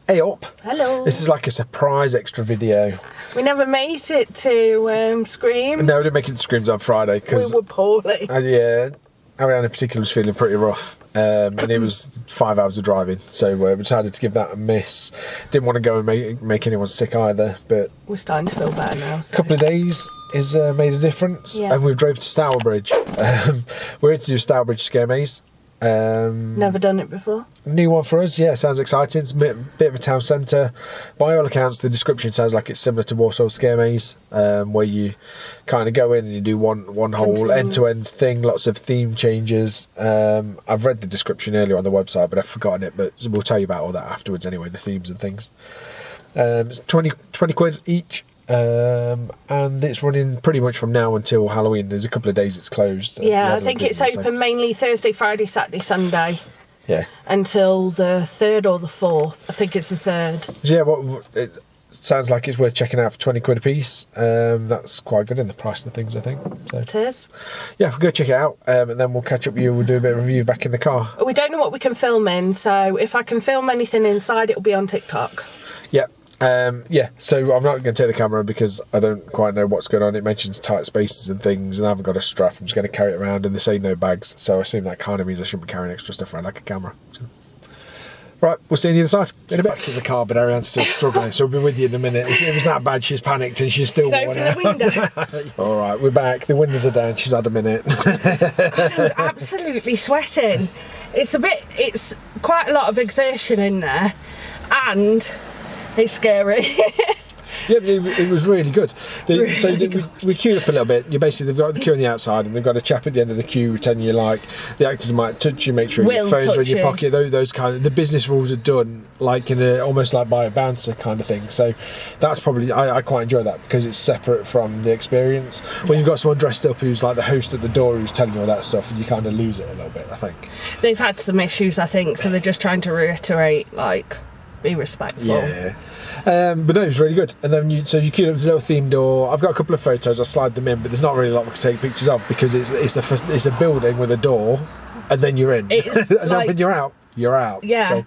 Hey up. Hello. This is like a surprise extra video. We never made it to Screams. No, we didn't make it to Screams on Friday because we were poorly. Yeah, Ariane in particular was feeling pretty rough, and it was 5 hours of driving, so we decided to give that a miss. Didn't want to go and make anyone sick either, but we're starting to feel better now. So. A couple of days has made a difference, and we've drove to Stourbridge. We're here to do Stourbridge Scaremaze. Never done it before. New one for us, yeah. Sounds exciting. It's a bit of a town centre. By all accounts, the description sounds like it's similar to Warsaw Scaremaze, where you kind of go in and you do one whole end-to-end thing. Lots of theme changes. I've read the description earlier on the website, but I've forgotten it. But we'll tell you about all that afterwards anyway. The themes and things. It's 20 quid each. And it's running pretty much from now until Halloween. There's a couple of days it's closed. Yeah, I think it's open mainly Thursday, Friday, Saturday, Sunday. Yeah. Until the 3rd or the 4th. I think it's the 3rd. Yeah, well, it sounds like it's worth checking out for 20 quid a piece. That's quite good in the price of things, I think. So, it is. Yeah, we'll go check it out, and then we'll catch up with you. We'll do a bit of review back in the car. We don't know what we can film in, so if I can film anything inside, it'll be on TikTok. Yeah. Yeah, so I'm not going to take the camera because I don't quite know what's going on. It mentions tight spaces and things, and I haven't got a strap. I'm just going to carry it around, and they say no bags, so I assume that kind of means I shouldn't be carrying extra stuff around like a camera. So. Right, we'll see you on the other side in a bit. Back in the car, but Ariane's still struggling, so we'll be with you in a minute. It was that bad, she's panicked and she's still open the window. All right, we're back. The windows are down. She's had a minute. God, I was absolutely sweating. It's quite a lot of exertion in there, and it's scary. Yeah, it was really good. We queued up a little bit. They've got the queue on the outside, and they've got a chap at the end of the queue telling you, like, the actors might touch you, make sure your phones are in your pocket. Those kind of, the business rules are done like in almost like by a bouncer kind of thing. So that's probably I quite enjoy that because it's separate from the experience. When you've got someone dressed up who's like the host at the door who's telling you all that stuff, and you kind of lose it a little bit. I think they've had some issues. I think so. They're just trying to reiterate, like, be respectful. Yeah. But no, it was really good. And then you queued up this little themed door. I've got a couple of photos. I'll slide them in, but there's not really a lot we can take pictures of because it's a building with a door, and then you're in. and then when you're out, you're out. Yeah. So,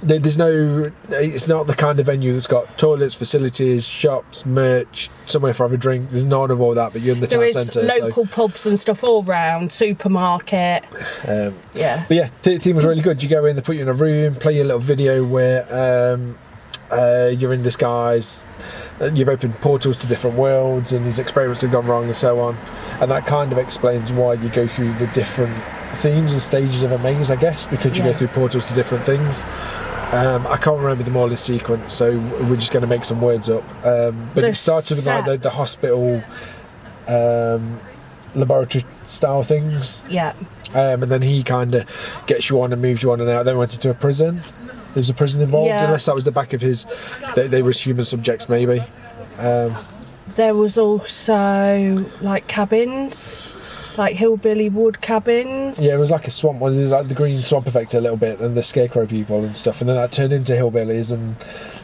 there's no. It's not the kind of venue that's got toilets, facilities, shops, merch, somewhere for have a drink. There's none of all that. But you're in the town centre. There is local pubs and stuff all round. Supermarket. Yeah. But yeah, the theme was really good. You go in, they put you in a room, play you a little video where. You're in disguise, you've opened portals to different worlds, and these experiments have gone wrong and so on, and that kind of explains why you go through the different themes and stages of a maze, I guess, because you go through portals to different things. I can't remember them all in sequence, so we're just going to make some words up, but it started with like the hospital laboratory style things, and then he kind of gets you on and moves you on and out. Then went into a prison. There's a prison involved, unless that was the back of his. They were human subjects, maybe. There was also like cabins, like hillbilly wood cabins. Yeah, it was like a swamp. It was like the green swamp effect a little bit, and the scarecrow people and stuff, and then that turned into hillbillies and.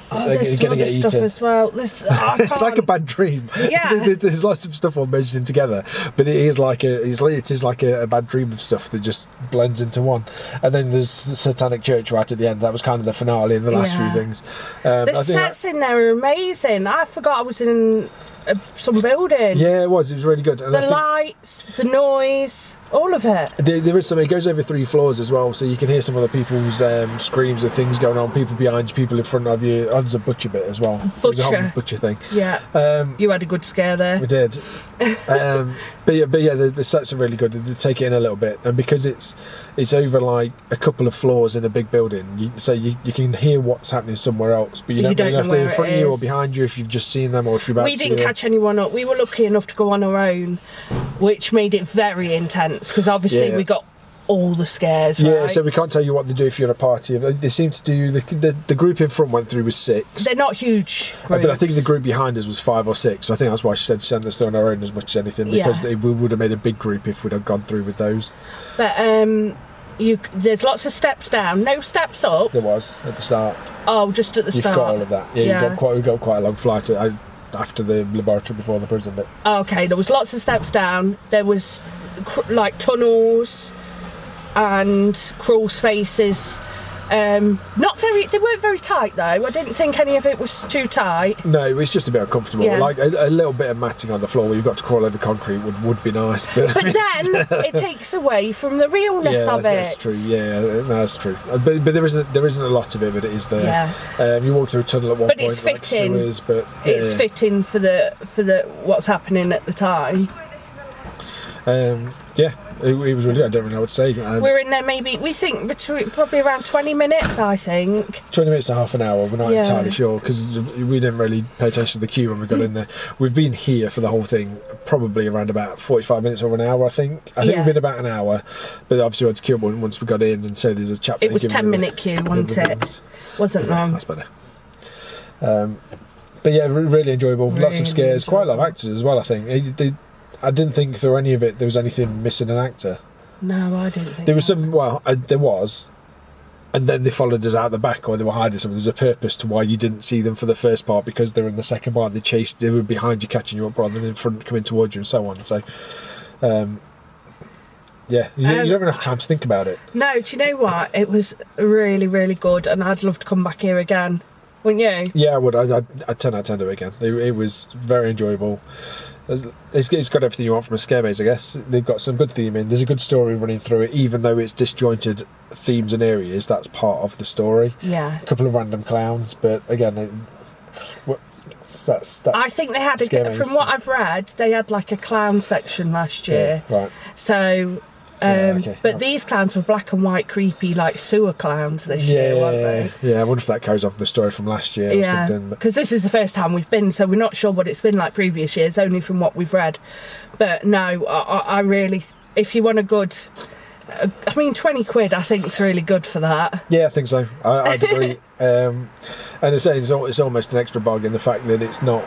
They're going to get eaten as well. It's like a bad dream. Yeah, there's lots of stuff all merged in together, but it is like a bad dream of stuff that just blends into one. And then there's the Satanic Church right at the end. That was kind of the finale and the last few things. The sets in there are amazing. I forgot I was in some building. Yeah, it was really good. And the lights, the noise, all of it. There is some. It goes over 3 floors as well, so you can hear some other people's screams and things going on. People behind you, people in front of you. Oh, there's a butcher bit as well. Butcher. The whole butcher thing. Yeah. You had a good scare there. We did. But yeah, the sets are really good. They take it in a little bit, and because it's over like a couple of floors in a big building, you can hear what's happening somewhere else, but you don't know if they're in front of you or behind you, if you've just seen them or if you're about to see them. We didn't catch anyone up. We were lucky enough to go on our own, which made it very intense because obviously we got all the scares. Yeah, so we can't tell you what they do if you're at a party. They seem to do the group in front went through with 6. They're not huge groups. But I think the group behind us was 5 or 6. So I think that's why she said send us on our own as much as anything, because we would have made a big group if we'd have gone through with those. But there's lots of steps down, no steps up. There was at the start. Oh, just at the start. You've got all of that. Yeah. We got quite a long flight after the laboratory before the prison bit. Okay, there was lots of steps down. There was like tunnels and crawl spaces Not very. They weren't very tight though. I didn't think any of it was too tight. No, it's just a bit uncomfortable. Yeah. Like a little bit of matting on the floor where you've got to crawl over concrete would be nice. But then it takes away from the realness of it. That's true. Yeah, no, that's true. But there isn't a lot of it, but it is there. Yeah. You walk through a tunnel at one But point, it's like fitting. sewers, but It's fitting for the what's happening at the time. Yeah, it was really. I don't really know what to say. We're in there maybe, we think, probably around 20 minutes, I think. 20 minutes to half an hour, we're not Yeah. entirely sure because we didn't really pay attention to the queue when we got in there. We've been here for the whole thing probably around about 45 minutes or an hour, I think. I think Yeah. we've been about an hour, but obviously we had to queue up once we got in and say there's a chap. It was 10-minute queue, wasn't it? Wasn't long. That's better. But yeah, really enjoyable. Lots of scares, quite a lot of actors as well, I think. I didn't think through any of it there was anything missing an actor. No, I didn't think there was some. Well, there was, and then they followed us out the back, or they were hiding something. There's a purpose to why you didn't see them for the first part because they were in the second part. They were behind you, catching you up, rather than in front, coming towards you, and so on. So, yeah, you don't even have time to think about it. No, do you know what? It was really, really good, and I'd love to come back here again. Wouldn't you? Yeah, I would. I'd 10 out of 10 do it again. It was very enjoyable. It's got everything you want from a scare maze, I guess. They've got some good theming. There's a good story running through it, even though it's disjointed themes and areas. That's part of the story. Yeah. A couple of random clowns, but again, that's I think they had, from what I've read, they had like a clown section last year. Yeah, right. So, okay. but these clowns were black and white, creepy, like sewer clowns this year, weren't they? Yeah, I wonder if that carries on from the story from last year or something. Because this is the first time we've been, so we're not sure what it's been like previous years, only from what we've read. But no, I really, if you want a good, I mean, 20 quid I think is really good for that. Yeah, I think so. I'd agree. And it's almost an extra bargain, the fact that it's not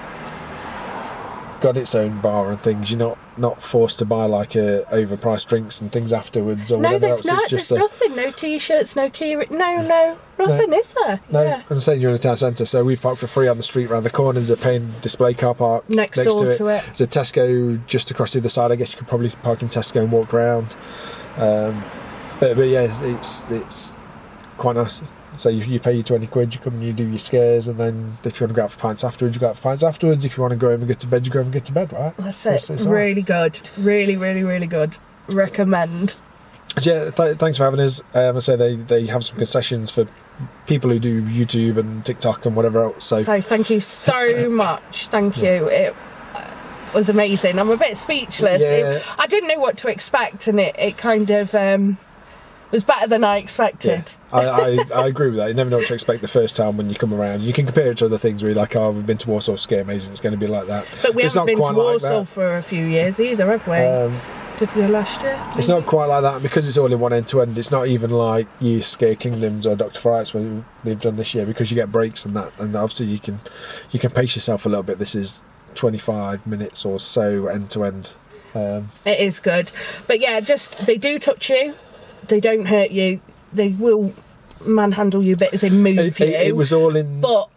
got its own bar and things. You're not forced to buy like overpriced drinks and things afterwards or whatever else. It's just nothing. No t-shirts, no key. No, nothing, is there? No, yeah. I'm saying you're in a town centre, so we've parked for free on the street around the corner. There's a paying display car park next door to it. There's a Tesco just across the other side. I guess you could probably park in Tesco and walk around. But yeah, it's quite nice. So you pay your 20 quid, you come and you do your scares, and then if you want to go out for pints afterwards, you go out for pints afterwards. If you want to go home and get to bed, you go home and get to bed, right? That's it. It's really good. Really, really, really good. Recommend. Yeah, thanks for having us. I say they have some concessions for people who do YouTube and TikTok and whatever else. So thank you so much. Thank you. It was amazing. I'm a bit speechless. Yeah. I didn't know what to expect, and it kind of was better than I expected. Yeah. I agree with that. You never know what to expect the first time when you come around. You can compare it to other things where you're like, oh, we've been to Warsaw Scaremaze and it's going to be like that. But we haven't been to Warsaw for a few years either, have we? Did we last year? It's not quite like that because it's all in one end to end. It's not even like you Scare Kingdoms or Dr. Frights where they've done this year, because you get breaks and that, and obviously you can pace yourself a little bit. This is 25 minutes or so end to end. It is good, but yeah, they do touch you. They don't hurt you. They will manhandle you a bit as they move you. It was all in... But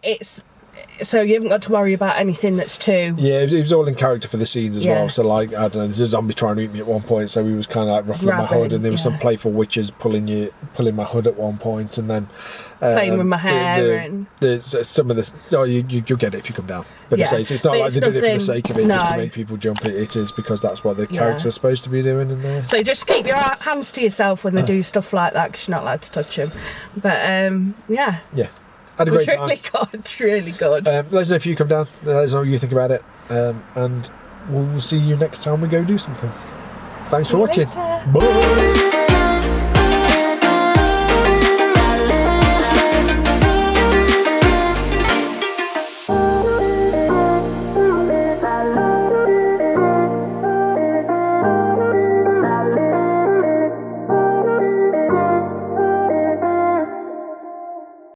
so you haven't got to worry about anything that's too... Yeah, it was all in character for the scenes as well. So like, I don't know, there's a zombie trying to eat me at one point, so he was kind of like ruffling my hood, and there was some playful witches pulling my hood at one point, and then... playing with my hair and... some of the... Oh, you'll get it if you come down. But it's not like they did it for the sake of it, just to make people jump. It is because that's what the characters are supposed to be doing in there. So just keep your hands to yourself when they do stuff like that, because you're not allowed to touch them. But, yeah. Yeah. Had a great time. Really good. Let us know if you come down. Let us know what you think about it. And we'll see you next time we go do something. Thanks for watching. Bye.